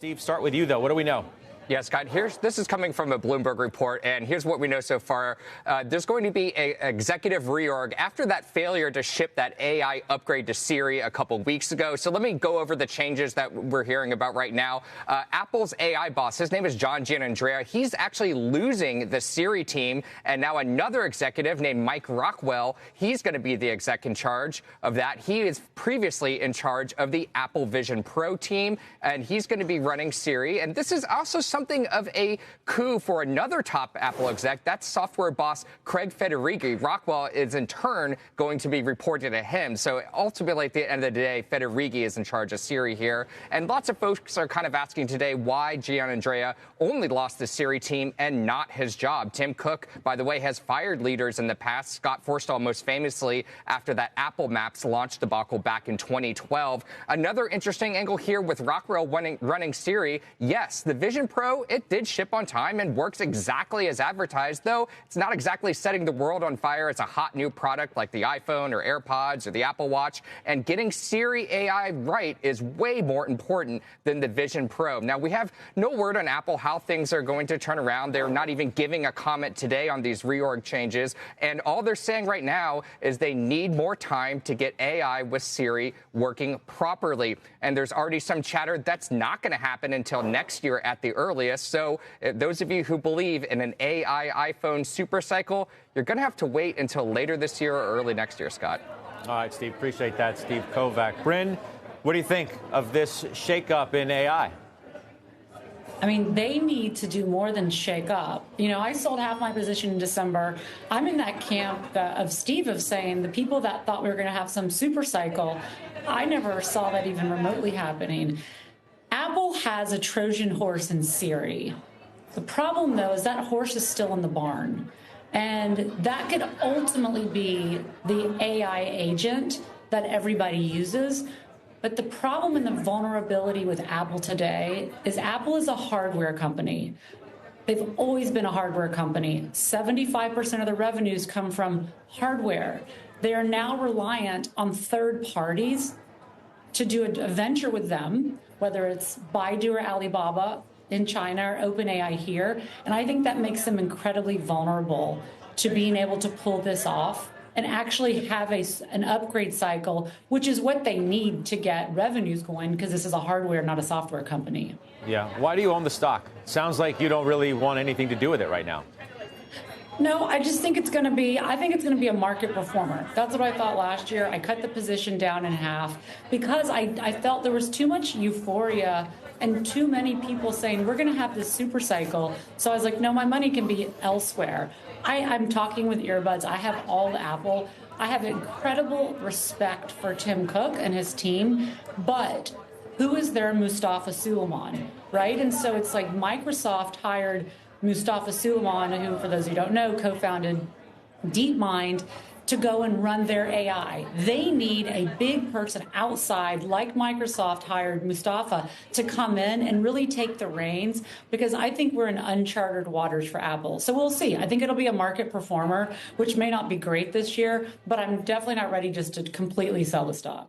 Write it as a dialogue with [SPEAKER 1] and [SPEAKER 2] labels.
[SPEAKER 1] Steve, start with you, though. What do we know?
[SPEAKER 2] Yeah, Scott, this is coming from a Bloomberg report, and here's what we know so far. There's going to be an executive reorg after that failure to ship that AI upgrade to Siri a couple weeks ago. So let me go over the changes that we're hearing about right now. Apple's AI boss, his name is John Giannandrea. He's actually losing the Siri team, and now another executive named Mike Rockwell, he's going to be the exec in charge of that. He is previously in charge of the Apple Vision Pro team, and he's going to be running Siri. And this is also something of a coup for another top Apple exec. That's software boss Craig Federighi. Rockwell is in turn going to be reported to him. So ultimately, at the end of the day, Federighi is in charge of Siri here. And lots of folks are kind of asking today why Giannandrea only lost the Siri team and not his job. Tim Cook, by the way, has fired leaders in the past. Scott Forstall, most famously, after that Apple Maps launch debacle back in 2012. Another interesting angle here with Rockwell running Siri. Yes, the Vision Pro, it did ship on time and works exactly as advertised, though it's not exactly setting the world on fire. It's a hot new product like the iPhone or AirPods or the Apple Watch, and getting Siri AI right is way more important than the Vision Pro. Now, we have no word on Apple how things are going to turn around. They're not even giving a comment today on these reorg changes, and all they're saying right now is they need more time to get AI with Siri working properly. And there's already some chatter that's not going to happen until next year at the earliest. So those of you who believe in an AI iPhone super cycle, you're going to have to wait until later this year or early next year, Scott.
[SPEAKER 1] All right, Steve. Appreciate that. Steve Kovac. Bryn, what do you think of this shakeup in AI?
[SPEAKER 3] I mean, they need to do more than shake up. You know, I sold half my position in December. I'm in that camp of Steve of saying the people that thought we were going to have some super cycle, I never saw that even remotely happening. Apple has a Trojan horse in Siri. The problem, though, is that horse is still in the barn. And that could ultimately be the AI agent that everybody uses. But the problem and the vulnerability with Apple today is Apple is a hardware company. They've always been a hardware company. 75% of the revenues come from hardware. They are now reliant on third parties to do a venture with them, whether it's Baidu or Alibaba in China or OpenAI here. And I think that makes them incredibly vulnerable to being able to pull this off and actually have an upgrade cycle, which is what they need to get revenues going, because this is a hardware, not a software company.
[SPEAKER 1] Yeah. Why do you own the stock? Sounds like you don't really want anything to do with it right now.
[SPEAKER 3] No, I just think it's going to be a market performer. That's what I thought last year. I cut the position down in half because I felt there was too much euphoria and too many people saying we're going to have this super cycle. So I was like, no, my money can be elsewhere. I'm talking with earbuds. I have all the Apple. I have incredible respect for Tim Cook and his team, but who is their Mustafa Suleyman, right? And so it's like Microsoft hired Mustafa Suleyman, who, for those who don't know, co-founded DeepMind, to go and run their AI. They need a big person outside, like Microsoft hired Mustafa, to come in and really take the reins, because I think we're in uncharted waters for Apple. So we'll see. I think it'll be a market performer, which may not be great this year, but I'm definitely not ready just to completely sell the stock.